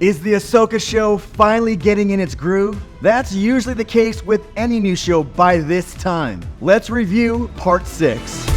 Is the Ahsoka show finally getting in its groove? That's usually the case with any new show by this time. Let's review Part 6.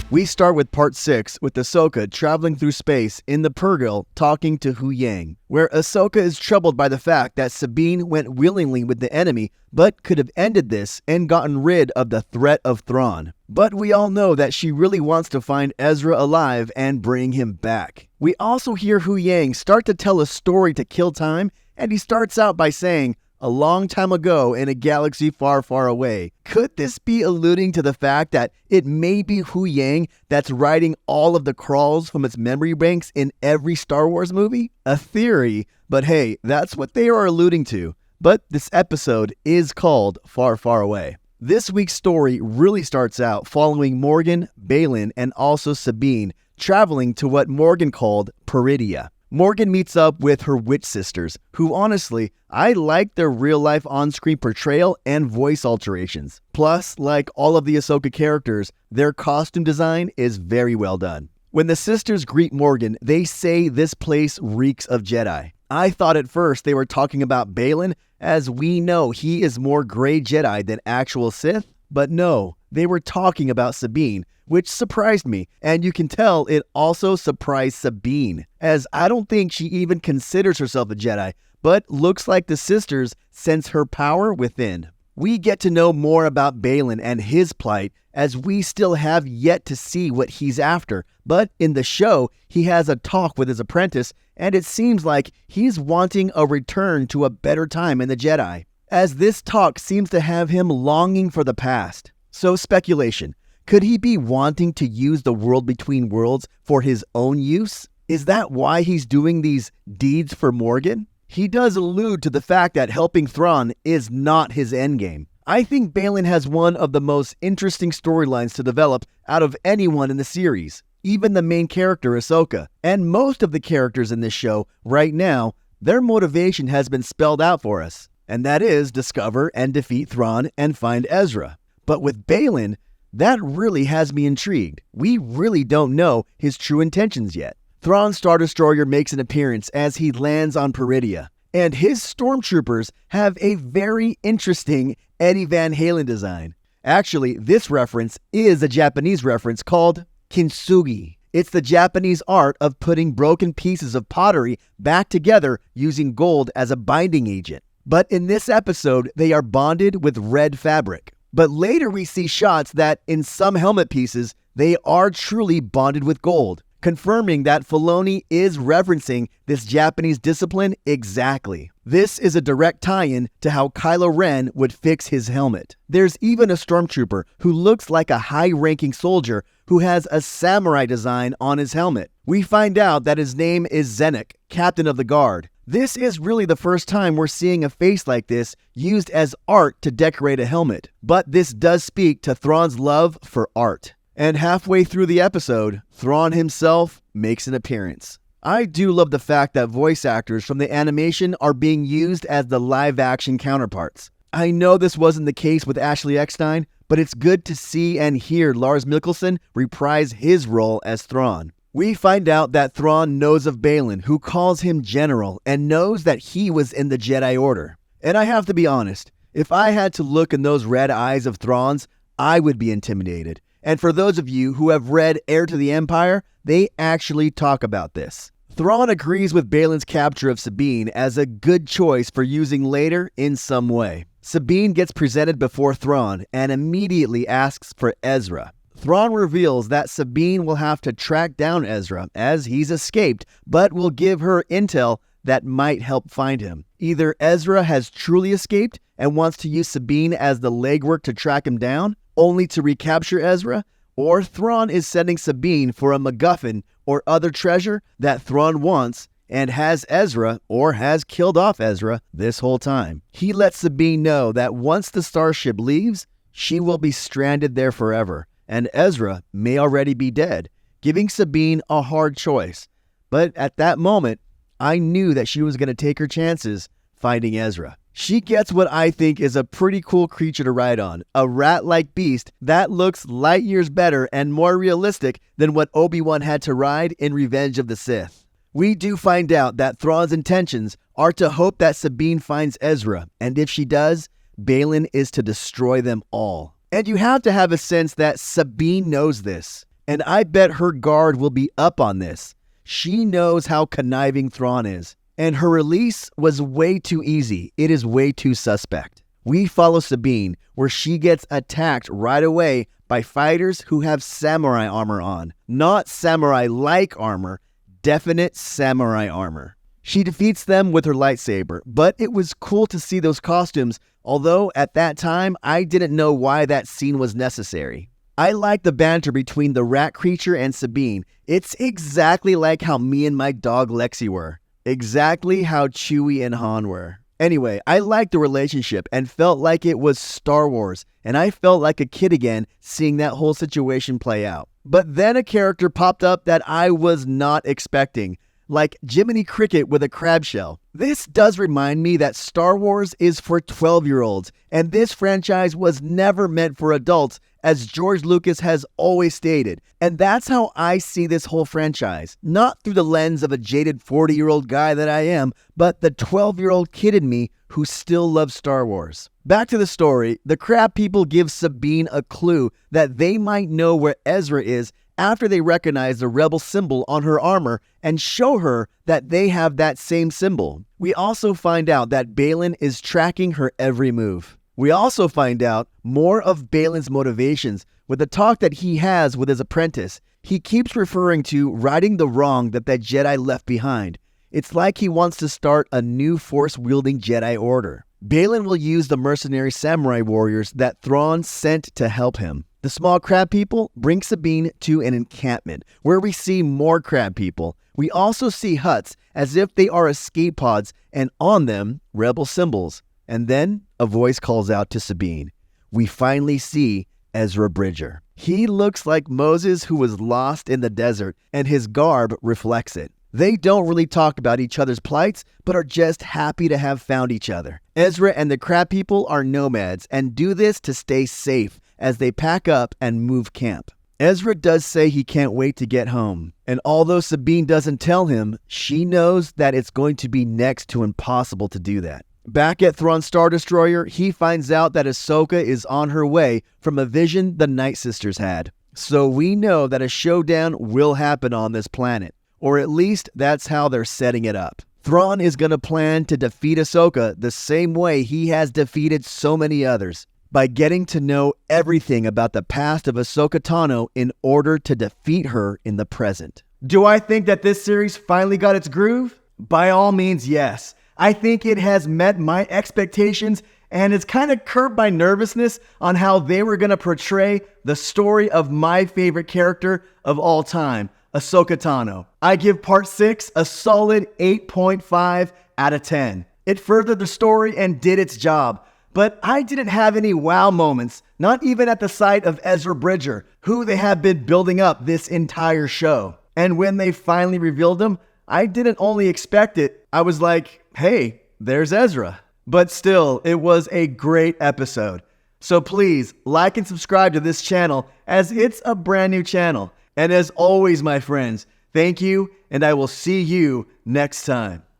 We start with Part 6 with Ahsoka traveling through space in the Purrgil talking to Huyang, where Ahsoka is troubled by the fact that Sabine went willingly with the enemy but could have ended this and gotten rid of the threat of Thrawn. But we all know that she really wants to find Ezra alive and bring him back. We also hear Huyang start to tell a story to kill time, and he starts out by saying, "A long time ago in a galaxy far, far away." Could this be alluding to the fact that it may be Huyang that's writing all of the crawls from its memory banks in every Star Wars movie? A theory, but hey, that's what they are alluding to. But this episode is called Far, Far Away. This week's story really starts out following Morgan, Balin, and also Sabine traveling to what Morgan called Peridea. Morgan meets up with her witch sisters, who honestly, I like their real-life on-screen portrayal and voice alterations. Plus, like all of the Ahsoka characters, their costume design is very well done. When the sisters greet Morgan, they say this place reeks of Jedi. I thought at first they were talking about Balin, as we know he is more gray Jedi than actual Sith, but no, they were talking about Sabine, which surprised me, and you can tell it also surprised Sabine, as I don't think she even considers herself a Jedi, but looks like the sisters sense her power within. We get to know more about Balin and his plight, as we still have yet to see what he's after, but in the show, he has a talk with his apprentice, and it seems like he's wanting a return to a better time in the Jedi, as this talk seems to have him longing for the past. So speculation. Could he be wanting to use the world between worlds for his own use? Is that why he's doing these deeds for Morgan? He does allude to the fact that helping Thrawn is not his endgame. I think Balin has one of the most interesting storylines to develop out of anyone in the series, even the main character Ahsoka. And most of the characters in this show right now, their motivation has been spelled out for us, and that is discover and defeat Thrawn and find Ezra. But with Balin, that really has me intrigued. We really don't know his true intentions yet. Thrawn's Star Destroyer makes an appearance as he lands on Peridea, and his Stormtroopers have a very interesting Eddie Van Halen design. Actually, this reference is a Japanese reference called kintsugi. It's the Japanese art of putting broken pieces of pottery back together using gold as a binding agent. But in this episode, they are bonded with red fabric. But later we see shots that in some helmet pieces, they are truly bonded with gold, confirming that Filoni is referencing this Japanese discipline exactly. This is a direct tie-in to how Kylo Ren would fix his helmet. There's even a Stormtrooper who looks like a high-ranking soldier who has a samurai design on his helmet. We find out that his name is Zenek, captain of the guard. This is really the first time we're seeing a face like this used as art to decorate a helmet. But this does speak to Thrawn's love for art. And halfway through the episode, Thrawn himself makes an appearance. I do love the fact that voice actors from the animation are being used as the live-action counterparts. I know this wasn't the case with Ashley Eckstein, but it's good to see and hear Lars Mikkelsen reprise his role as Thrawn. We find out that Thrawn knows of Balin, who calls him General, and knows that he was in the Jedi Order. And I have to be honest, if I had to look in those red eyes of Thrawn's, I would be intimidated. And for those of you who have read Heir to the Empire, they actually talk about this. Thrawn agrees with Balin's capture of Sabine as a good choice for using later in some way. Sabine gets presented before Thrawn and immediately asks for Ezra. Thrawn reveals that Sabine will have to track down Ezra as he's escaped, but will give her intel that might help find him. Either Ezra has truly escaped and wants to use Sabine as the legwork to track him down, only to recapture Ezra, or Thrawn is sending Sabine for a MacGuffin or other treasure that Thrawn wants and has Ezra or has killed off Ezra this whole time. He lets Sabine know that once the starship leaves, she will be stranded there forever, and Ezra may already be dead, giving Sabine a hard choice. But at that moment, I knew that she was going to take her chances finding Ezra. She gets what I think is a pretty cool creature to ride on, a rat-like beast that looks light years better and more realistic than what Obi-Wan had to ride in Revenge of the Sith. We do find out that Thrawn's intentions are to hope that Sabine finds Ezra, and if she does, Balin is to destroy them all. And you have to have a sense that Sabine knows this, and I bet her guard will be up on this. She knows how conniving Thrawn is, and her release was way too easy. It is way too suspect. We follow Sabine, where she gets attacked right away by fighters who have samurai armor on. Not samurai-like armor, definite samurai armor. She defeats them with her lightsaber, but it was cool to see those costumes, although at that time I didn't know why that scene was necessary. I like the banter between the rat creature and Sabine. It's exactly like how me and my dog Lexi were. Exactly how Chewie and Han were. Anyway, I liked the relationship and felt like it was Star Wars, and I felt like a kid again seeing that whole situation play out. But then a character popped up that I was not expecting, like Jiminy Cricket with a Crabshell. This does remind me that Star Wars is for 12-year-olds, and this franchise was never meant for adults, as George Lucas has always stated. And that's how I see this whole franchise. Not through the lens of a jaded 40-year-old guy that I am, but the 12-year-old kid in me who still loves Star Wars. Back to the story, the Crab people give Sabine a clue that they might know where Ezra is after they recognize the rebel symbol on her armor and show her that they have that same symbol. We also find out that Balin is tracking her every move. We also find out more of Balin's motivations with the talk that he has with his apprentice. He keeps referring to righting the wrong that Jedi left behind. It's like he wants to start a new force-wielding Jedi order. Balin will use the mercenary samurai warriors that Thrawn sent to help him. The small crab people bring Sabine to an encampment where we see more crab people. We also see huts as if they are escape pods, and on them, rebel symbols. And then a voice calls out to Sabine. We finally see Ezra Bridger. He looks like Moses who was lost in the desert, and his garb reflects it. They don't really talk about each other's plights, but are just happy to have found each other. Ezra and the crab people are nomads and do this to stay safe as they pack up and move camp. Ezra does say he can't wait to get home, and although Sabine doesn't tell him, she knows that it's going to be next to impossible to do that. Back at Thrawn's Star Destroyer, he finds out that Ahsoka is on her way from a vision the Night Sisters had. So we know that a showdown will happen on this planet, or at least that's how they're setting it up. Thrawn is going to plan to defeat Ahsoka the same way he has defeated so many others, by getting to know everything about the past of Ahsoka Tano in order to defeat her in the present. Do I think that this series finally got its groove? By all means, yes. I think it has met my expectations, and it's kind of curbed my nervousness on how they were going to portray the story of my favorite character of all time, Ahsoka Tano. I give part 6 a solid 8.5 out of 10. It furthered the story and did its job. But I didn't have any wow moments, not even at the sight of Ezra Bridger, who they have been building up this entire show. And when they finally revealed him, I didn't only expect it, I was like, hey, there's Ezra. But still, it was a great episode. So please, like and subscribe to this channel, as it's a brand new channel. And as always, my friends, thank you, and I will see you next time.